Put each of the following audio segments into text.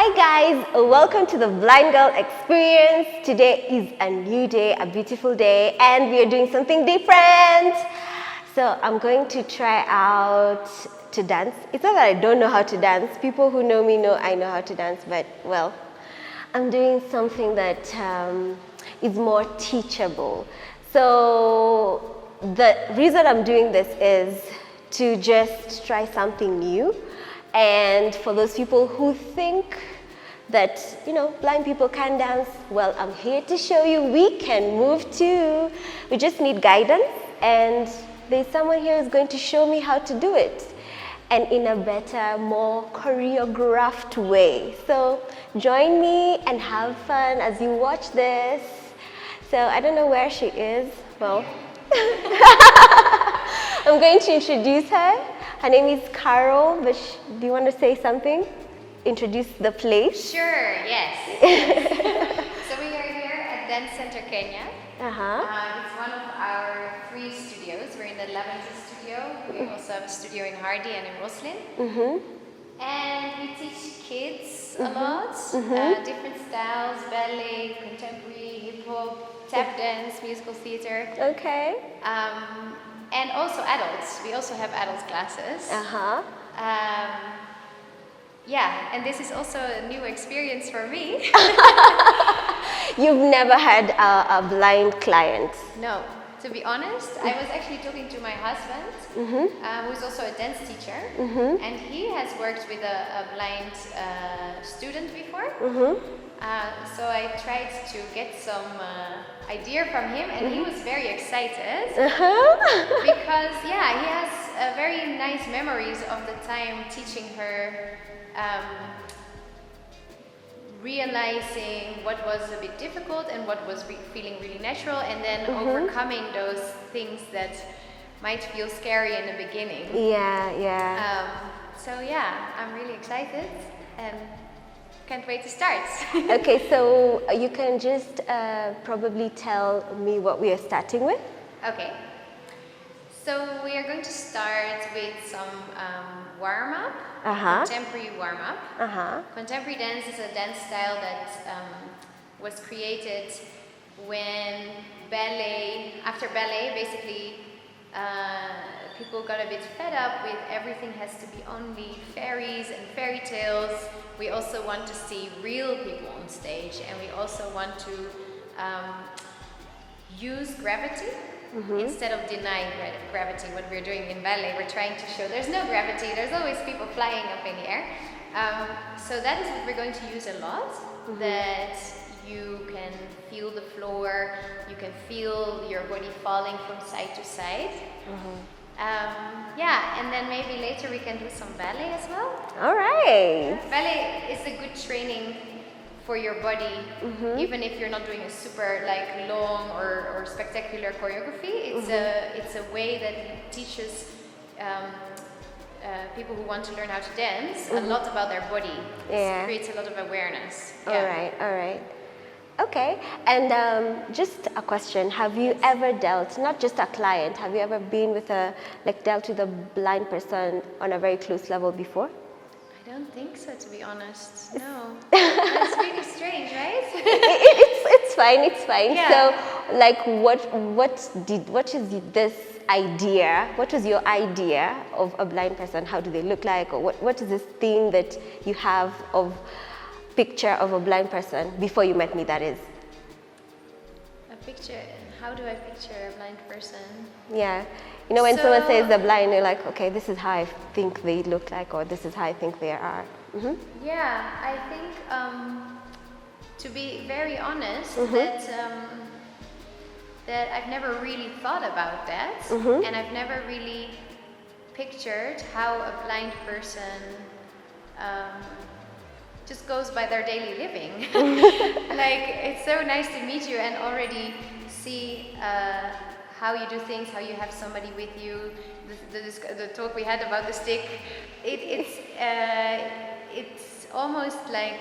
Hi guys, welcome to the Blind Girl Experience. Today is a new day, a beautiful day, and we are doing something different. So I'm going to try out to dance. It's not that I don't know how to dance. People who know me know I know how to dance, but well, I'm doing something that is more teachable. So the reason I'm doing this is to just try something new. And for those people who think that, blind people can dance, well, I'm here to show you we can move too. We just need guidance, and there's someone here who's going to show me how to do it, and in a better, more choreographed way. So join me and have fun as you watch this. So I don't know where she is. Well, I'm going to introduce her. Her name is Carol, but do you want to say something? Introduce the place? Sure, yes. So we are here at Dance Center Kenya. It's one of our 3 studios. We're in the Lavender studio. We also have a studio in Hardy and in Roslyn. And we teach kids a lot, different styles, ballet, contemporary, hip-hop, tap dance, musical theater. Okay. And also adults. We also have adult classes. And this is also a new experience for me. You've never had a blind client? No. To be honest, I was actually talking to my husband, who's also a dance teacher, and he has worked with a blind student before. So I tried to get some idea from him, and he was very excited because, he has very nice memories of the time teaching her, realizing what was a bit difficult and what was feeling really natural, and then overcoming those things that might feel scary in the beginning. So I'm really excited and can't wait to start. Okay, so you can just probably tell me what we are starting with. Okay. So we are going to start with some warm-up, contemporary warm-up. Contemporary dance is a dance style that was created when after ballet, basically, people got a bit fed up with everything has to be only fairies and fairy tales. We also want to see real people on stage, and we also want to use gravity. Instead of denying gravity, what we're doing in ballet, we're trying to show there's no gravity, there's always people flying up in the air. So that is what we're going to use a lot, that you can feel the floor, you can feel your body falling from side to side. And then maybe later we can do some ballet as well. All right. Ballet is a good training for your body, even if you're not doing a super long or spectacular choreography. It's a way that teaches people who want to learn how to dance a lot about their body. It creates a lot of awareness. All right. Okay, and just a question: have you ever dealt, not just a client, have you ever been with dealt with a blind person on a very close level before? I don't think so, to be honest. No. That's really strange, right? It's fine. Yeah. So, what is this idea? What was your idea of a blind person? How do they look like? Or what is this thing that you have of picture of a blind person before you met me, that is? A picture? How do I picture a blind person? Yeah. When someone says they're blind, you're like, okay, this is how I think they look like, or this is how I think they are. Yeah, I think, to be very honest, that I've never really thought about that, and I've never really pictured how a blind person just goes by their daily living. It's so nice to meet you and already see how you do things, how you have somebody with you. The talk we had about the stick, it's almost like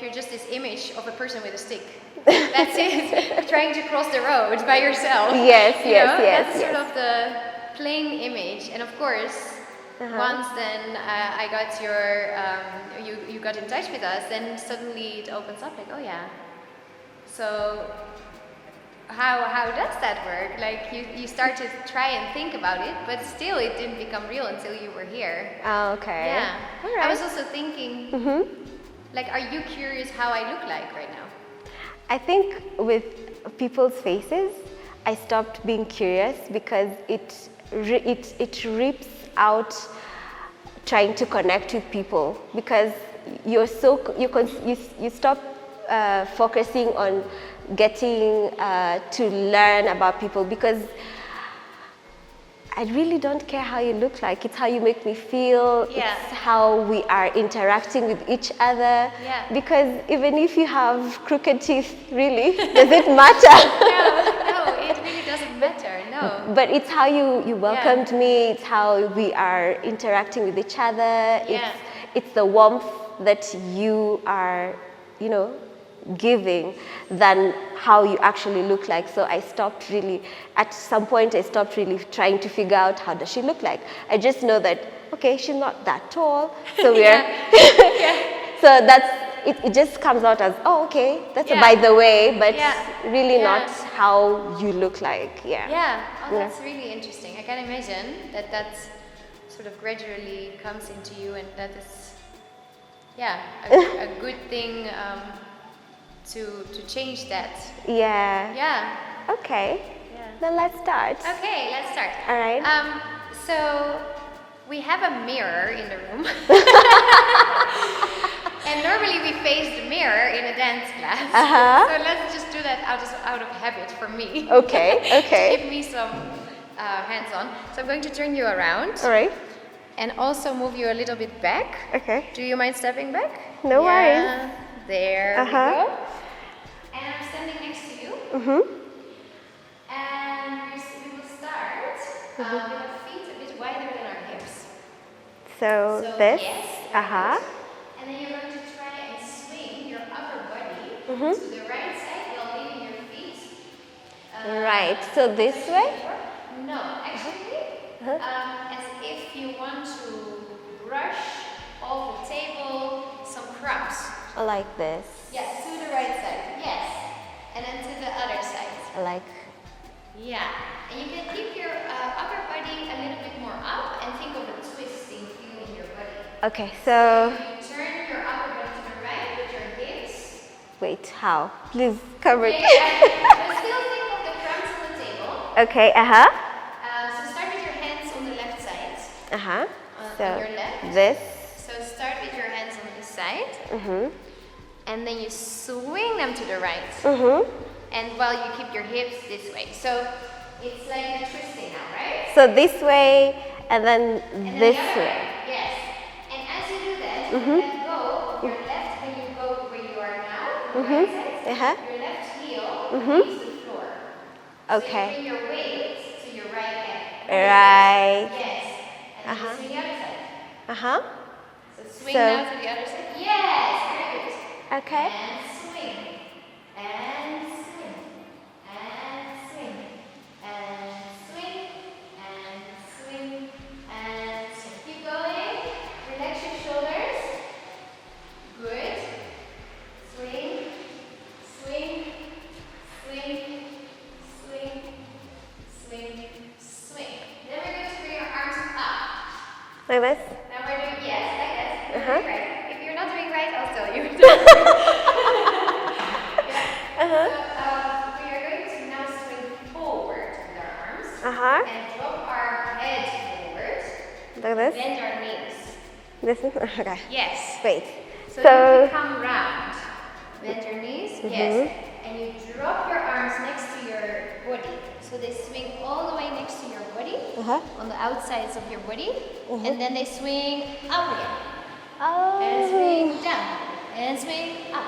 you're just this image of a person with a stick. That's it. Trying to cross the road by yourself. Yes. That's sort of the plain image. And of course, Once then I got your, you got in touch with us, then suddenly it opens up like, oh yeah. So how does that work? Like you start to try and think about it, but still it didn't become real until you were here. Oh, okay. Yeah. All right. I was also thinking, like, are you curious how I look like right now? I think with people's faces, I stopped being curious because it rips out trying to connect with people, because you stop focusing on getting to learn about people, because I really don't care how you look like. It's how you make me feel. Yeah. It's how we are interacting with each other. Yeah. Because even if you have crooked teeth, really, does it matter? No, it really doesn't matter. No. But it's how you welcomed me. It's how we are interacting with each other. Yeah. It's the warmth that you are, giving than how you actually look like. So at some point I stopped really trying to figure out how does she look like. I just know that, okay, she's not that tall, so so it just comes out as, oh, okay, that's a by the way, but really not how you look like. That's really interesting. I can imagine that sort of gradually comes into you, and that is a good thing to change that. Yeah. Okay. Yeah. Then let's start. Okay, let's start. All right. So we have a mirror in the room. And normally we face the mirror in a dance class. So let's just do that out of habit for me. Okay. To give me some hands on. So I'm going to turn you around. All right. And also move you a little bit back. Okay. Do you mind stepping back? No worries. There we go. And I'm standing next to you. And we will start with our feet a bit wider than our hips. So this. Yes. And then you're going to try and swing your upper body to the right side while leaving your feet. Right. So this way? No, actually, as if you want to brush off the table some crumbs. Like this. Yes, to the right side. Yes. And then to the other side. Yeah. And you can keep your upper body a little bit more up and think of a twisting feel in your body. Okay, so You turn your upper body to the right with your hips. wait, how? Please cover it. But still think of the crumbs on the table. Okay, So start with your hands on the left side. So On your left. this. So start with your hands on this side. And then you swing them to the right. And while you keep your hips this way. So it's like a twisting now, right? So this way and then this the other way. Yes. And as you do that, you let go of your left when you go where you are now, on the right side. Your left heel leaves the floor. Okay. So you bring your weight to your right leg. Right. Yes. And then you swing the other side. So swing So- now to the other side. Yes, very good. Okay. And swing. And swing. And swing. And swing. And swing. And swing. Keep going. Relax your shoulders. Good. Swing. Swing. Swing. Swing. Swing. Swing. Then we're going to bring your arms up. Like this? Now we're doing, yes, like that. You're doing right. If you're not doing right, I'll tell you. So we are going to now swing forward with our arms and drop our head forward. Like this? Bend our knees. This is okay. Yes. Wait. So So- you come round. Bend your knees. Yes. And you drop your arms next to your body. So they swing all the way next to your body, on the outsides of your body, and then they swing up again. And swing down. And swing up.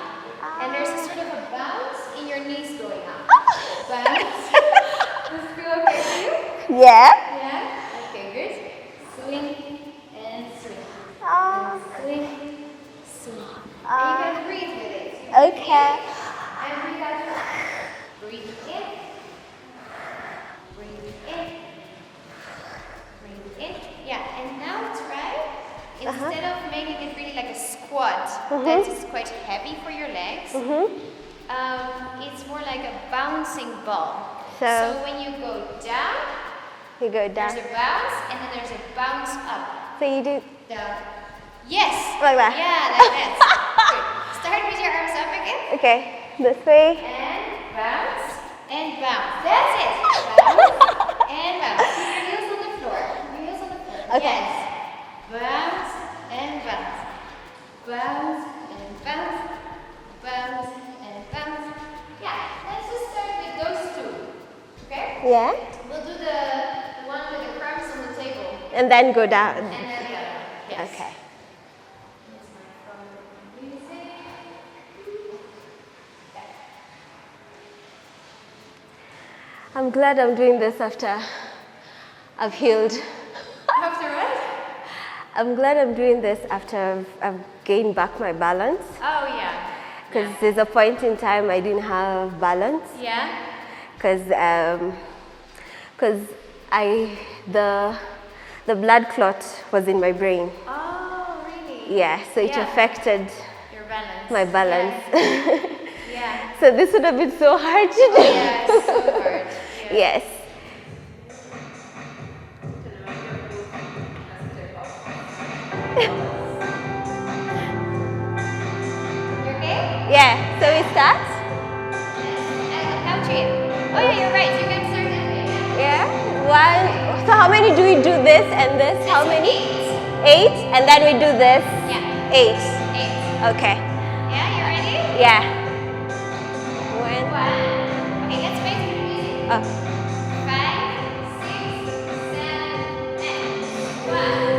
And there's a sort of a bounce in your knees going up. Bounce. Does it feel okay for you? Yeah. Yeah? Okay, good. Swing and swing. Oh. Swing, swing. And you can breathe with it. Okay. And breathe out. Breathe in. Breathe in. Breathe in. Yeah, and now instead of making it really like a squat, that is quite heavy for your legs, it's more like a bouncing ball. So when you go down, there's a bounce, and then there's a bounce up. So you do down. Yes. Like that. Yeah, like that. Good. Start with your arms up again. Okay, this way. And bounce and bounce. That's it. Bounce and bounce. Keep your heels on the floor. Keep your heels on the floor. Okay. Yes. Bounce and bounce. Bounce and bounce. Bounce and bounce. Yeah. Let's just start with those two. Okay? Yeah. We'll do the one with the crumbs on the table. And then go down. And then the other. Yes. Okay. I'm glad I'm doing this after I've healed. After what? I'm glad I'm doing this after I've gained back my balance. Oh, yeah. Because there's a point in time I didn't have balance. Yeah? Because the blood clot was in my brain. Oh, really? Yeah, so it affected your balance. my balance. Yeah. Yeah. So this would have been so hard to do. Yeah, it's so hard. Yeah. Yes. You okay? Yeah, so we start? I'll count you in. Oh yeah, you're right. You can start that way. Yeah. One. So how many do we do this and this? How many? 8. And then we do this? Yeah. 8. 8. Okay. Yeah, you ready? Yeah. 1. Okay, let's make it easy. 5, 6, 7, 8. 1.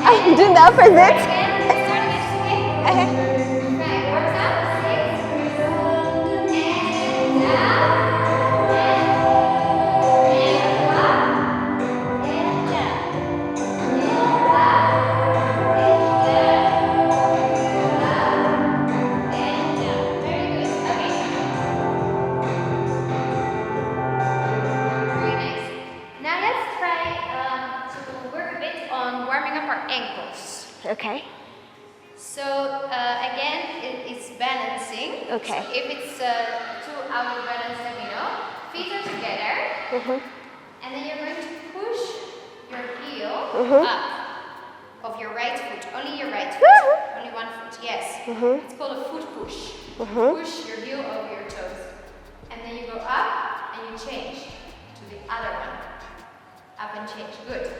'I'm doing the opposite. Okay. So again, it's balancing. Okay. So if it's too out of balance, let me know. Feet are together. And then you're going to push your heel up of your right foot. Only your right foot. Only one foot. Yes. It's called a foot push. Push your heel over your toes. And then you go up and you change to the other one. Up and change. Good.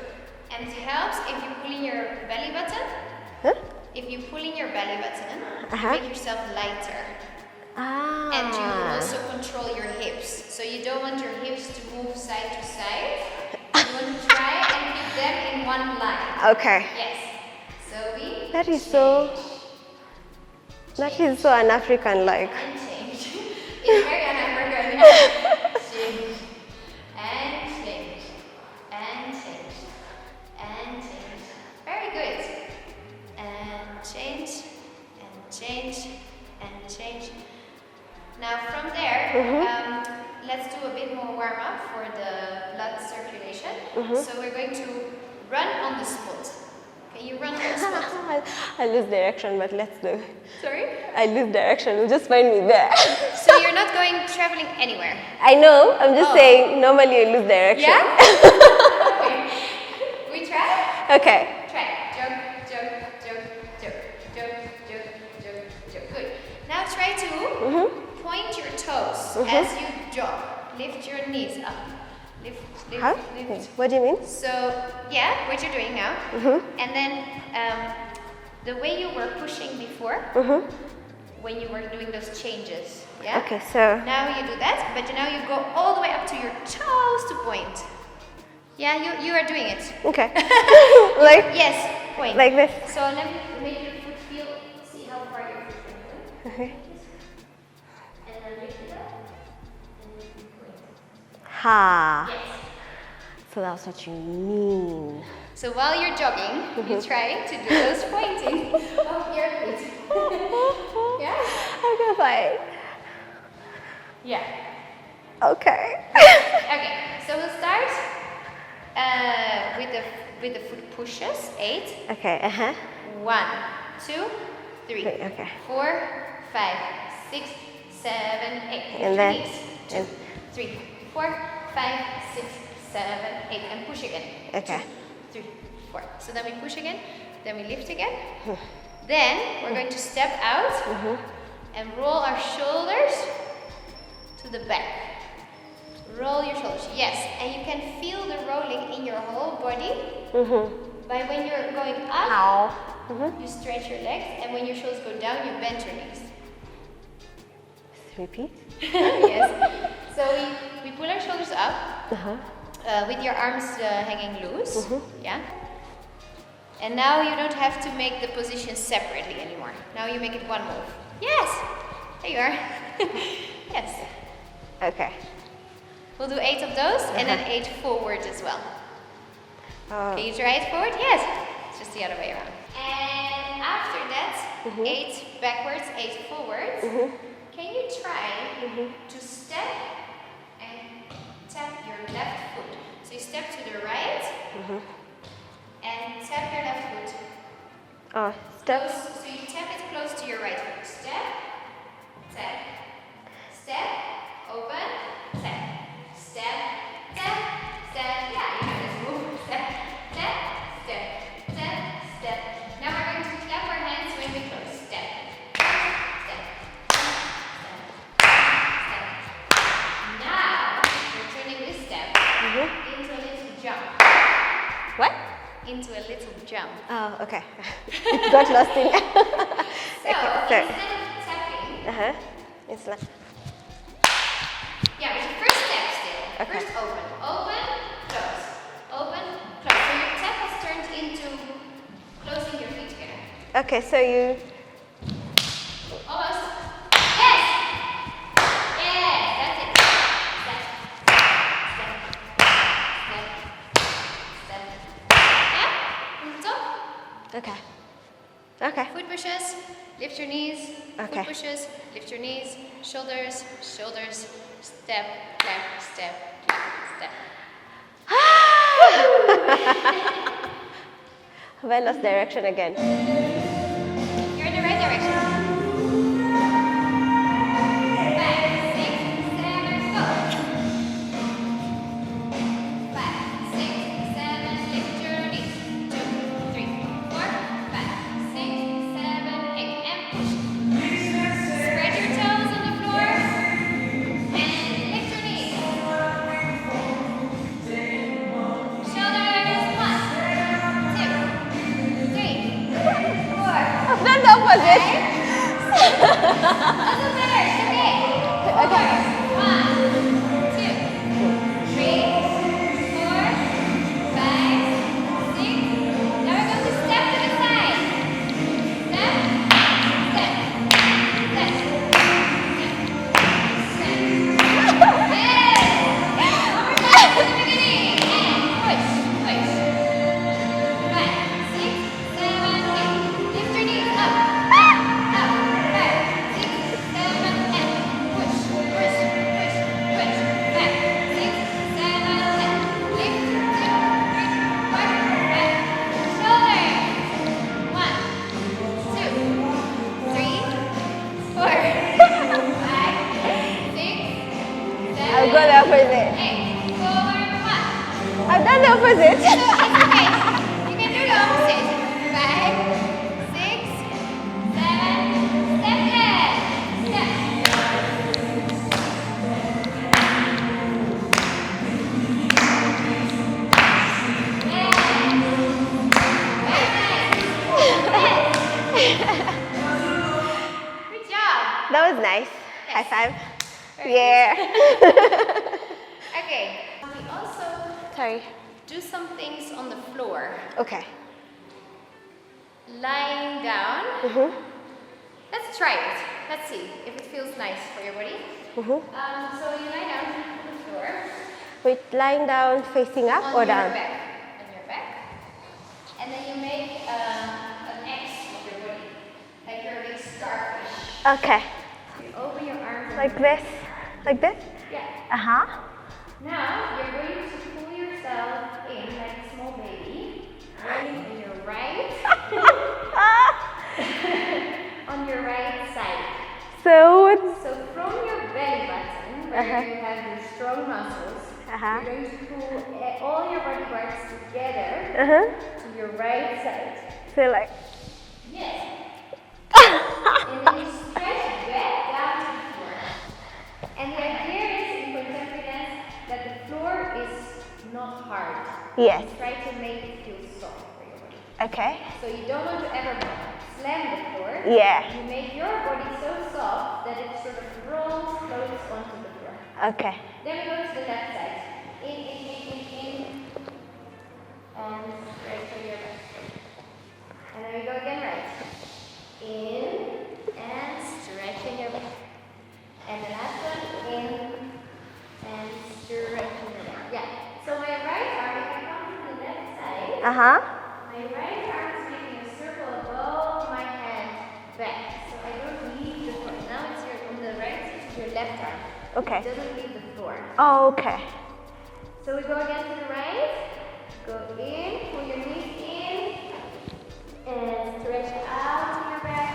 And it helps if you pull in your belly button. If you pull in your belly button, you make yourself lighter. And you also control your hips. So you don't want your hips to move side to side. You want to try and keep them in one line. Okay. Yes. So we That is so un-African like. And change. It's very un-African. Change. And change. And change. And change. Very good. And change. And change. And change. Now from there, let's do a bit more warm up for the blood circulation. So we're going to run on the spot. Can you run on the spot? I lose direction, but let's do. Sorry? I lose direction. You'll just find me there. So you're not going traveling anywhere? I know. I'm just saying. Normally, I lose direction. Yeah. Okay. We try. Okay. Try. Jump, jump, jump, jump, jump, jump, jump, jump. Good. Now try to point your toes as you jump. Lift your knees up. Lift, lift, Huh? lift. What do you mean? So, yeah, what you're doing now. And then the way you were pushing before, when you were doing those changes. Yeah? Okay, so. Now you do that, but now you go all the way up to your toes to point. Yeah, you are doing it. Okay. Like? Yes, point. Like this. So let me make your foot feel, see how far your foot can go. Okay. And then lift it up. And then you point. Ha. Yes. So that's what you mean. So while you're jogging, you try to do those pointing of your feet. Yeah? Okay, fine. Yeah. Okay. Okay, so we'll start with the foot pushes. 8. Okay, 1, 2, 3, okay. 4, 5, 6, 7, 8. And then 2, 3, 4, 5, 6, 7, 8, and push again. Okay. 2, 3, 4. So then we push again, then we lift again. Then we're going to step out and roll our shoulders to the back. Roll your shoulders, yes, and you can feel the rolling in your whole body. By when you're going up, you stretch your legs, and when your shoulders go down, you bend your knees. Repeat. Yes. So we pull our shoulders up with your arms hanging loose. Yeah. And now you don't have to make the position separately anymore. Now you make it one move. Yes. There you are. Yes. Okay. We'll do 8 of those and then 8 forward as well. Can you try it forward? Yes. It's just the other way around. And after that, 8 backwards, 8 forwards. Can you try to step and tap your left foot? So you step to the right and tap your left foot. Oh, step. So you tap it close to your right foot. Step, tap, step, open, tap, step, tap, step. Yeah, you know this move. Step, tap, step, tap, step. Now we're going to clap our hands when we close. Step, step, step, step. Now we're turning this step into a little jump. What? Into a little jump. Oh, okay. It got lost in. So Okay, instead of tapping, it's like. yeah, but your first step still. Okay. First open, open, close, open, close. So your tap has turned into closing your feet together. Okay, so you. Almost. Yes. Yes, that's it. Step, step, step, step. Yeah. From the top. Okay. Okay. Foot pushes. Lift your knees. Okay. Foot pushes. Lift your knees. Shoulders. Shoulders. Step. Clap. Step. Clap. Step. Have I lost direction again? You're in the right direction. 5, 6, 7, go. 5, 6, 7, lift your knees. 2, 3, 4, 5, 6, 7, 8, and push. Spread your toes on the floor and lift your knees. Shoulders, 1, 2, 3, 4. I've done the opposite. Doesn't matter, it's okay. 4, 1, 2, 3, 4, 5, 6. Now we're going to step to the side. Step, step, step, step, step. Yes! One more time to the beginning. And push, push. 5, 6, 7, 8. Lift your knees up. Up. 5, 6, 7, 8. Push, push, push, push. 5, 6, 7, 8. Lift. 2, 3, 4, 5. Shoulders. 1, 2, 3, 4, 5, 6, 7, I'll go the opposite. 8. Forward 1. I've done the opposite. So it's okay. You can do the opposite. 5, 6, 7, step left. Step. Good job. That was nice. High five. Very Yeah. Okay. We also Sorry. do some things on the floor. Okay. Lying down. Let's try it. Let's see if it feels nice for your body. So you lie down on the floor. Wait, lying down, facing up On or your down? back. On your back. And then you make an X with your body. Like you're a big starfish. Okay. You open your arms. Like this? Like this? Yeah. Uh-huh. Now you're going to pull yourself in like a small baby. Rolling in your right. On your right side. So from your belly button, where you have the strong muscles, you're going to pull all your body parts together to your right side. So like. Yes. And then you stretch back down to the floor. And the idea is in contemporary dance that the floor is not hard. Yes. You try to make it feel soft for your body. Okay. So you don't want to ever slam the floor. Yeah. You make your body so soft that it sort of floats onto the floor. Okay. Then we go to the left side. In. And right to your back. And then we go again right. In and stretching your back. And the last one, in and stretching your back. Yeah. So my right arm, if I come from the left side, my right arm is making a circle above my hand back. So I don't leave the floor. Now it's on the right side, it's your left arm. Okay. It doesn't leave the floor. Oh, okay. So we go again to the right. Go in, pull your knees in, and stretch out to your back.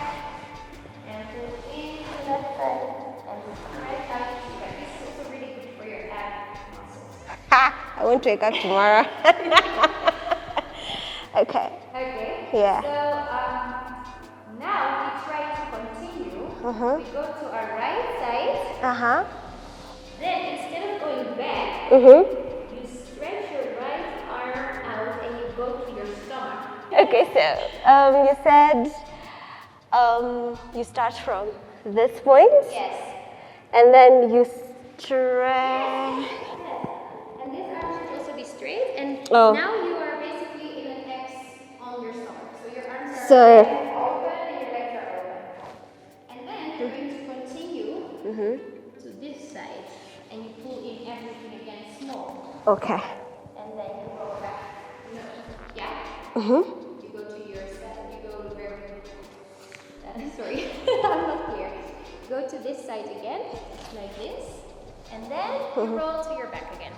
And pull in to the left side, and stretch out to your back. This is also really good for your ab muscles. I want to wake up tomorrow. Okay. Okay. Yeah. So now we try to continue. We go to our right side. Then instead of going back, you stretch your right arm out and you go to your stomach. Okay, so you said you start from this point. Yes. And then you stretch. Yes. And this arm should also be straight. And Oh. now you are basically in an X on your stomach. So your arms are So- open and your legs are open. And then you're going to continue to this side. And you pull in everything again small. Okay. And then you go back. No. Yeah? You go to your side. You go very... sorry. I'm not clear. Go to this side again, like this. And then you roll to your back again.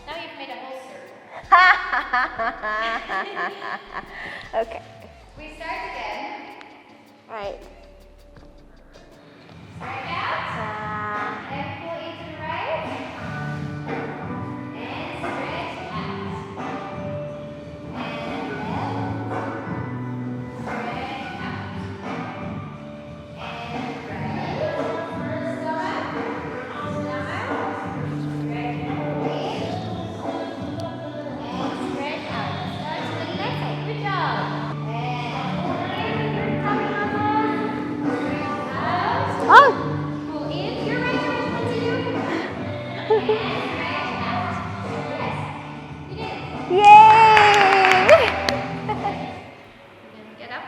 Now you've made a whole circle. Okay. We start again. Right. Start out. And pull into the right. And stretch out. And left. Stretch out. And right. Stomach. Stretch in. And stretch out. Start to the left side. Good job. And pull in your tummy muscles. Stretch out. Oh. Pull in your right arm, continue. And stretch out. Yes, you did it. Yay! Get up.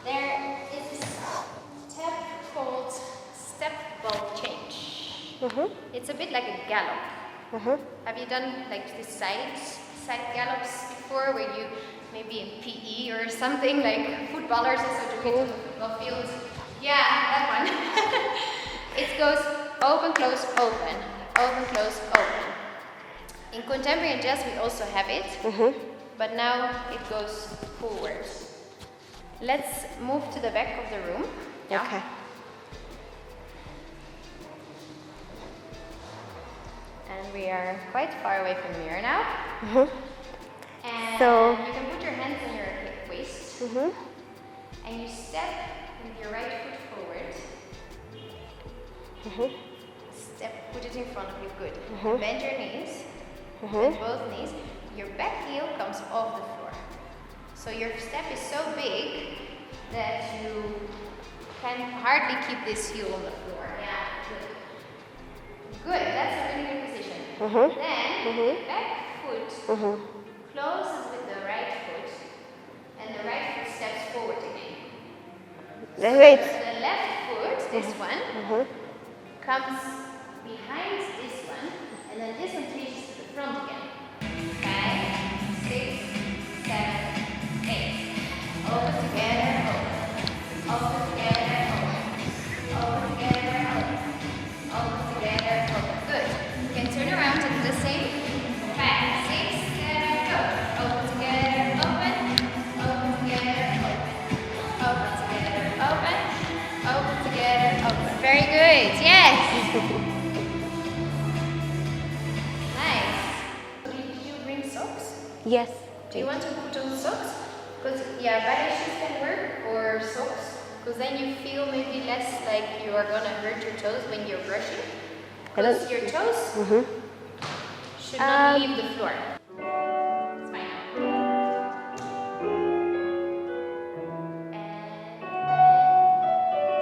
There is a step called step ball change. It's a bit like a gallop. Have you done like the side gallops before, where you maybe in PE or something, like footballers also do it on the football field? Yeah, that one. It goes open, close, open, open, close, open. In contemporary jazz we also have it, but now it goes forward. Let's move to the back of the room. Yeah. Okay. And we are quite far away from the mirror now. And So- you can put your hands on your hip waist. And you step with your right foot forward. Step, put it in front of you, good. And bend your knees, bend both knees. Your back heel comes off the floor. So your step is so big that you can hardly keep this heel on the floor. Yeah, good. Good, that's a really good position. Then, the back foot closes with the right foot, and the right foot steps forward again. So Wait. the left foot, this one, comes behind this one, and then this one reaches to the front again. 5, 6, 7, 8. Open together, open. Open together, open. Open together, open. Open together, open. Good. You can turn around and do the same. 5, 6, 7, go. Open together, open. Open together, open. Open together, open. Open together, open. Very good. Yes. Nice. Did you bring socks? Yes. Do you want to put on socks? Because ballet shoes can work, or socks, because then you feel maybe less like you are gonna hurt your toes when you're brushing. Because your toes should not leave the floor. It's fine. And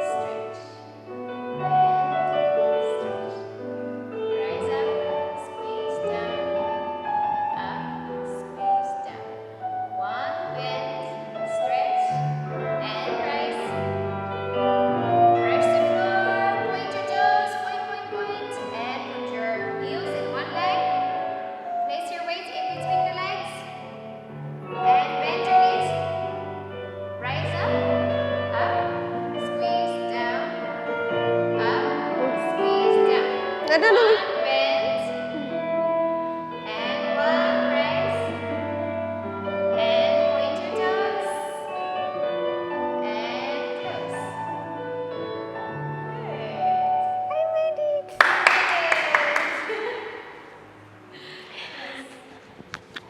stretch. And stretch. Rise up, squeeze down. Up, squeeze down. One bend, stretch, and rise. Brush the floor, point your toes, point, and put your heels in one leg. Place your weight in between the legs, and bend your knees. Rise up, squeeze down, up, squeeze down. One bend, and one rise. And point your toes. And close. Good. I made it.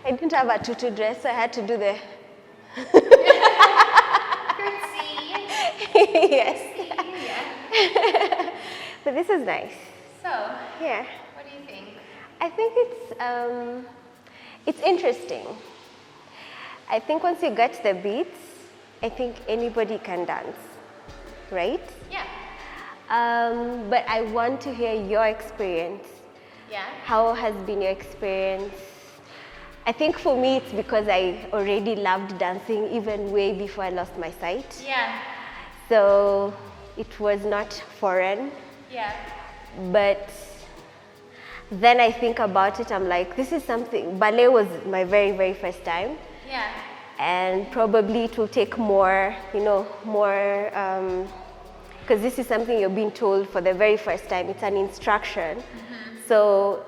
I didn't have a tutu dress, so I had to do the Curtsy. yes. Yeah. But this is nice. So, Yeah. what do you think? I think it's interesting. I think once you get the beats, I think anybody can dance, right? Yeah. But I want to hear your experience. Yeah. How has been your experience? I think for me it's because I already loved dancing even way before I lost my sight. Yeah. So it was not foreign. Yeah. But then I think about it, I'm like, this is something, ballet was my very, very first time. Yeah. And probably it will take more, because this is something you're being told for the very first time. It's an instruction. Mm-hmm. So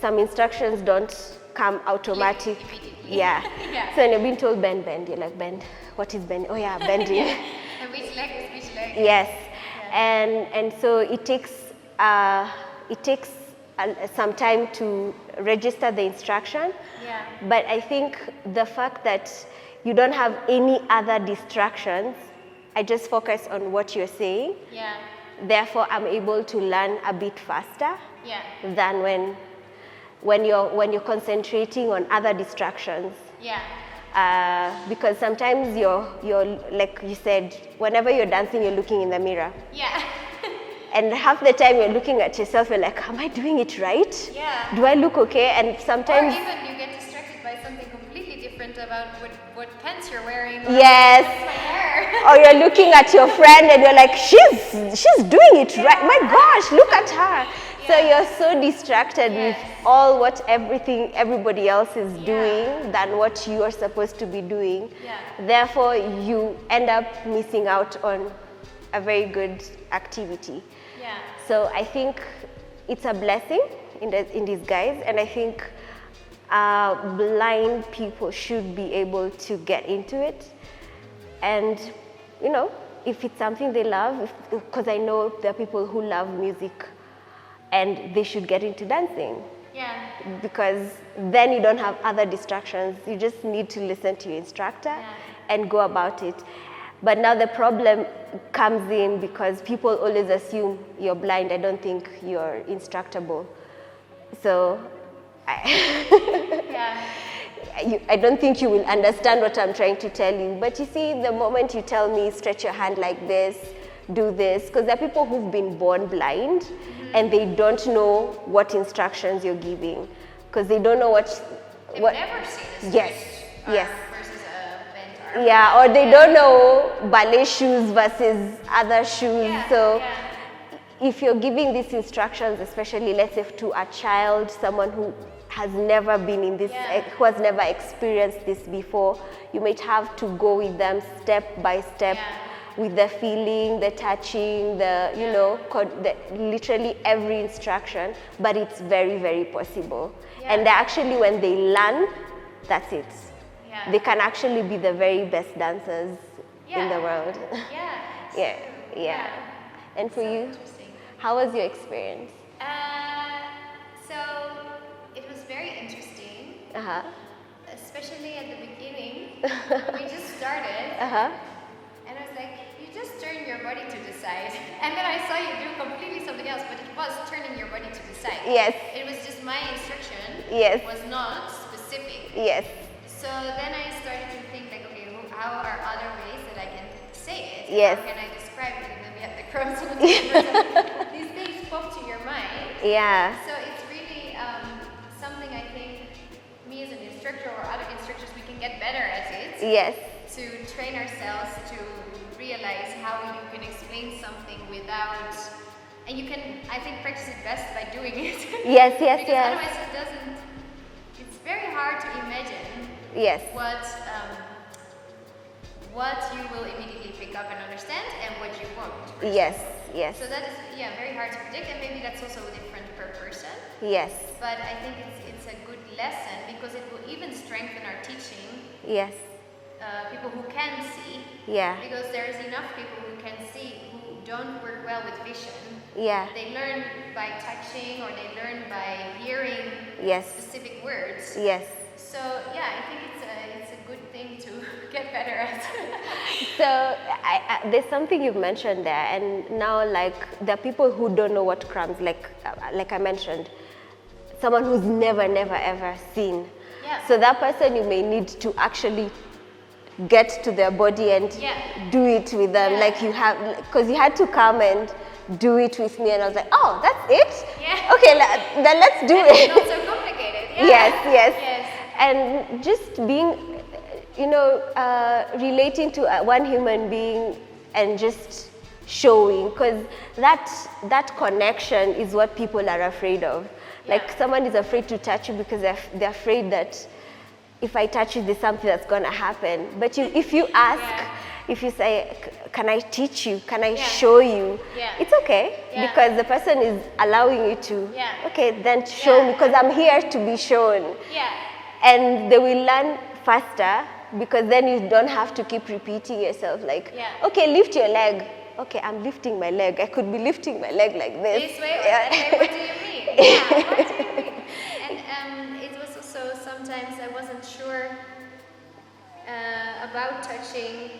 some instructions don't come automatic. Yeah. Yeah. So when you're being told bend, you're like, bend. What is bend? Oh yeah, bending. Yeah. And which leg is which leg? Yes. Yeah. And so it takes some time to register the instruction. Yeah. But I think the fact that you don't have any other distractions, I just focus on what you're saying. Yeah. Therefore, I'm able to learn a bit faster Yeah. than when you're concentrating on other distractions. Yeah. Because sometimes you're like you said, whenever you're dancing, you're looking in the mirror. Yeah. And half the time you're looking at yourself, you're like, am I doing it right? Yeah. Do I look okay? And sometimes... Or even you get distracted by something completely different about what pants you're wearing. Yes. My hair. Or you're looking at your friend and you're like, she's doing it right. My gosh, look at her. So you're so distracted with all what everybody else is doing than what you are supposed to be doing. Yeah. Therefore, you end up missing out on a very good activity. Yeah. So I think it's a blessing in disguise, and I think blind people should be able to get into it. And, if it's something they love, because I know there are people who love music and they should get into dancing. Yeah. Because then you don't have other distractions. You just need to listen to your instructor and go about it. But now the problem comes in because people always assume you're blind. I don't think you're instructable. So I don't think you will understand what I'm trying to tell you. But you see, the moment you tell me, stretch your hand like this, do this, because there are people who've been born blind and they don't know what instructions you're giving, because they don't know what... They've never seen a Yes. versus a bent arm. Yeah, or they don't know ballet shoes versus other shoes. if you're giving these instructions, especially let's say to a child, someone who has never been in this, who has never experienced this before, you might have to go with them step by step with the feeling, the touching, the, you know, literally every instruction, but it's very, very possible. And actually when they learn, that's it. They can actually be the very best dancers in the world. Yeah. And for you, how was your experience? So it was very interesting, especially at the beginning when we just started. And I was like, you just turn your body to the side. And then I saw you do completely something else, but it was turning your body to the side. Yes. It was just my instruction. Yes. Was not specific. Yes. So then I started to think like, okay, how are other ways that I can say it? Yes. How can I describe it? And then we had the crumbs on the table. These things pop to your mind. Yeah. So it's really something I think me as an instructor or other instructors, we can get better at it. Yes. To train ourselves to realize how you can explain something without, and you can, I think, practice it best by doing it. Yes. Because otherwise it doesn't, it's very hard to imagine what you will immediately pick up and understand and what you won't. Yes. So that is, very hard to predict, and maybe that's also different per person. Yes. But I think it's a good lesson because it will even strengthen our teaching. Yes. People who can see. Yeah. Because there is enough people who can see who don't work well with vision. Yeah. They learn by touching or they learn by hearing specific words. Yes. So I think it's a good thing to get better at. So there's something you've mentioned there, and now like there are people who don't know what crumbs, like I mentioned, someone who's never ever seen. Yeah. So that person you may need to actually get to their body and do it with them, like you have, because you had to come and do it with me, and I was like, oh, that's it? Yeah. Okay, then let's do it. It's not so complicated. Yes. And just being, relating to one human being and just showing, because that connection is what people are afraid of. Like someone is afraid to touch you because they're afraid that if I touch you, there's something that's going to happen. But if you ask, if you say, can I teach you? Can I show you? It's okay, because the person is allowing you to, okay, then show me, because I'm here to be shown. And they will learn faster, because then you don't have to keep repeating yourself, like, okay, lift your leg. Okay, I'm lifting my leg. I could be lifting my leg like this. This way or that way, what do you mean? What do you mean? And it was also sometimes I wasn't sure about touching.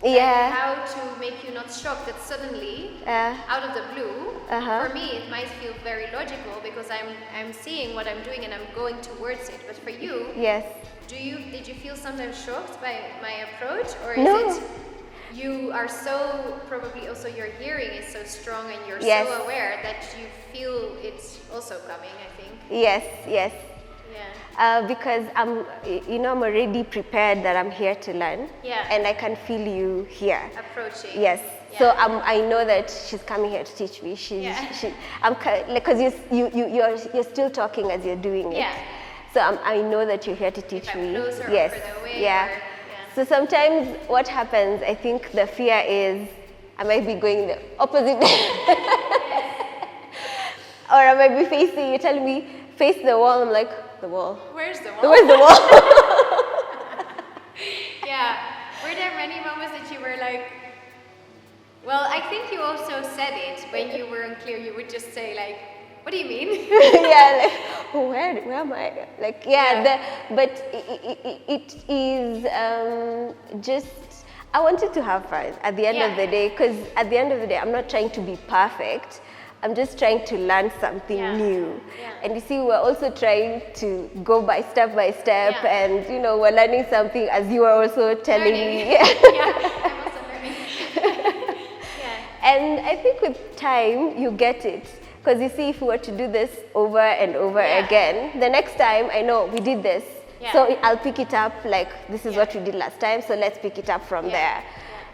How to make you not shocked that suddenly, out of the blue, for me it might feel very logical because I'm seeing what I'm doing and I'm going towards it. But for you, did you feel sometimes shocked by my approach, or is it you are so, probably also your hearing is so strong and you're so aware that you feel it's also coming, I think? Yes. Because I'm already prepared that I'm here to learn, and I can feel you here approaching. Yes. So I know that she's coming here to teach me. Because you're still talking as you're doing it. So I know that you're here to teach me. Closer or further away. So sometimes what happens, I think the fear is I might be going the opposite or I might be facing you, telling me face the wall. I'm like, the wall. Where's the wall? Where's the wall? Were there many moments that you were like, well, I think you also said it when you were unclear. You would just say like, what do you mean? Where am I? But it is just, I wanted to have fun at the end of the day, because at the end of the day, I'm not trying to be perfect. I'm just trying to learn something new. And you see, we're also trying to go by step, and we're learning something as you are also telling me. I'm also learning. And I think with time, you get it. Because you see, if we were to do this over and over again, the next time I know we did this. So I'll pick it up like this is what we did last time, so let's pick it up from there.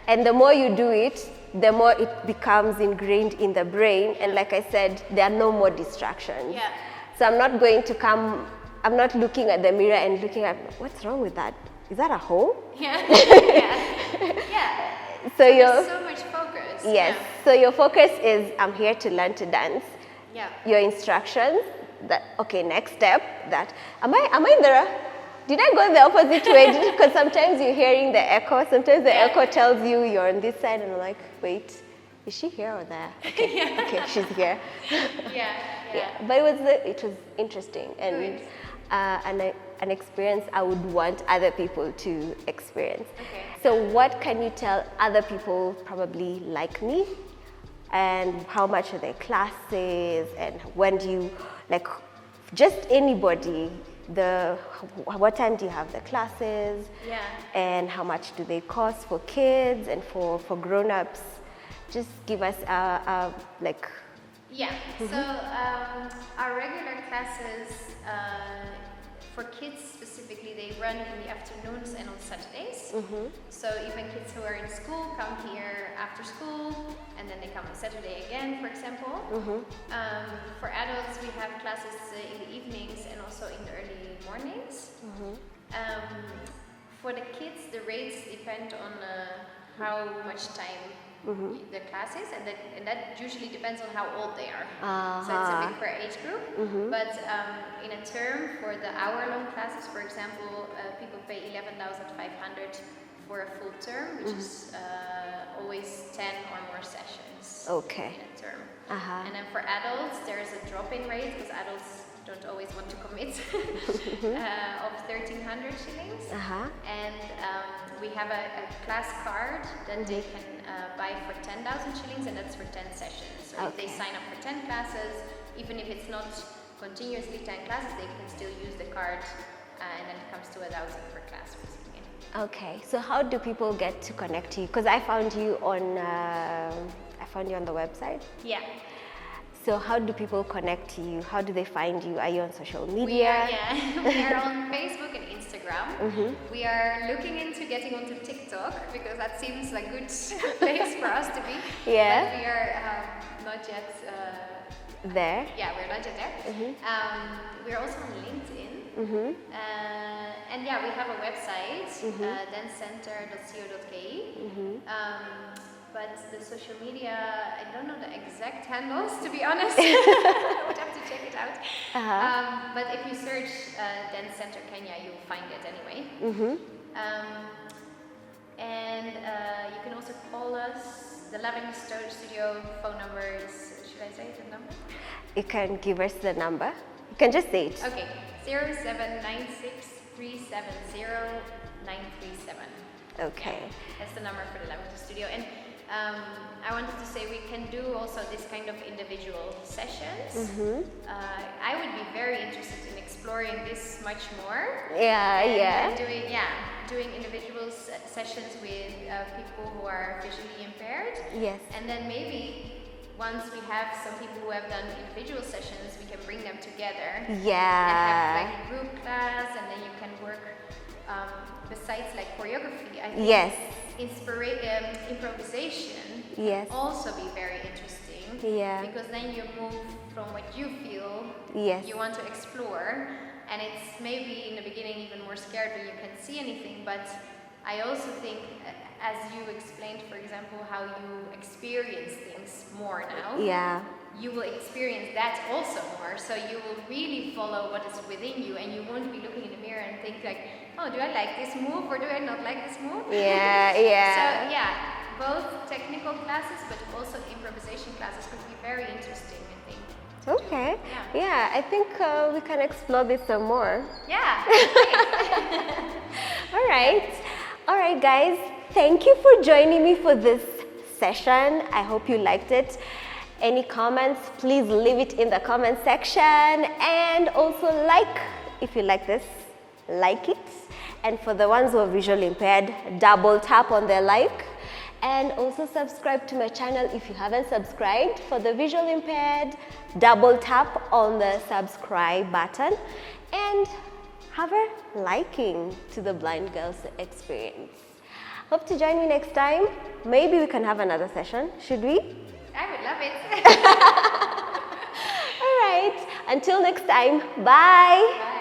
And the more you do it, the more it becomes ingrained in the brain. And like I said, there are no more distractions. Yeah. So I'm not looking at the mirror and looking at, what's wrong with that? Is that a hole? Yeah. Yeah. So there's so much focus. Yes. Yeah. So your focus is, I'm here to learn to dance. Yeah. Your instructions, okay, next step, am I in the, did I go the opposite way? Because sometimes you're hearing the echo. Sometimes the echo tells you you're on this side, and I'm like, wait, is she here or there? Okay, okay, she's here. Yeah. But it was interesting and an experience I would want other people to experience. Okay. So what can you tell other people probably like me? And how much are their classes? And when do you, like, just anybody, what time do you have the classes? Yeah. And how much do they cost for kids and for grown-ups? Just give us like. Yeah. So our regular classes for kids specifically, they run in the afternoons and on Saturdays. So even kids who are in school come here after school, and then they come on Saturday again, for example. For adults, we have classes in the evenings and also in the early mornings. For the kids, the rates depend on how much time the classes, and that usually depends on how old they are. So it's a bit per age group. But in a term, for the hour-long classes, for example, people pay 11,500 for a full term, which is always 10 or more sessions. Okay. In a term. And then for adults, there's a drop-in rate because adults don't always want to commit of 1,300 shillings. And we have a class card that they can buy for 10,000 shillings, and that's for 10 sessions. So if they sign up for 10 classes, even if it's not continuously 10 classes, they can still use the card, and then it comes to 1,000 per class, basically. Okay, so how do people get to connect to you? Because I found you on the website. Yeah. So how do people connect to you? How do they find you? Are you on social media? We are on Facebook and Instagram. We are looking into getting onto TikTok because that seems like a good place for us to be. Yeah. But we are not yet there. Yeah, we're not yet there. We're also on LinkedIn. And yeah, we have a website, dancecenter.co.ke. But the social media, I don't know the exact handles, to be honest. I would have to check it out. But if you search Dance Center Kenya, you'll find it anyway. And you can also call us. The Loving Studio phone number is, should I say the number? You can give us the number. You can just say it. Okay, 0796 370 937. Okay. That's the number for the Loving Studio. And I wanted to say we can do also this kind of individual sessions. I would be very interested in exploring this much more. And doing individual sessions with people who are visually impaired. Yes. And then maybe once we have some people who have done individual sessions, we can bring them together. Yeah. And have like a group class, and then you can work besides like choreography. I think improvisation also be very interesting. Yeah. Because then you move from what you feel you want to explore, and it's maybe in the beginning even more scared when you can't see anything, but I also think, as you explained, for example, how you experience things more now. Yeah. You will experience that also more, so you will really follow what is within you, and you won't be looking in the mirror and think like, oh, do I like this move or do I not like this move? Yeah. So yeah, both technical classes but also improvisation classes could be very interesting, I think. Okay. Yeah, I think we can explore this some more. Yeah. All right, guys. Thank you for joining me for this session. I hope you liked it. Any comments, please leave it in the comment section, and also if you like this, like it. And for the ones who are visually impaired, double tap on their like, and also subscribe to my channel if you haven't subscribed. For the visually impaired, double tap on the subscribe button, and have a liking to the Blind Girls Experience. Hope to join me next time. Maybe we can have another session. Should we? I would love it. All right. Until next time. Bye. Bye.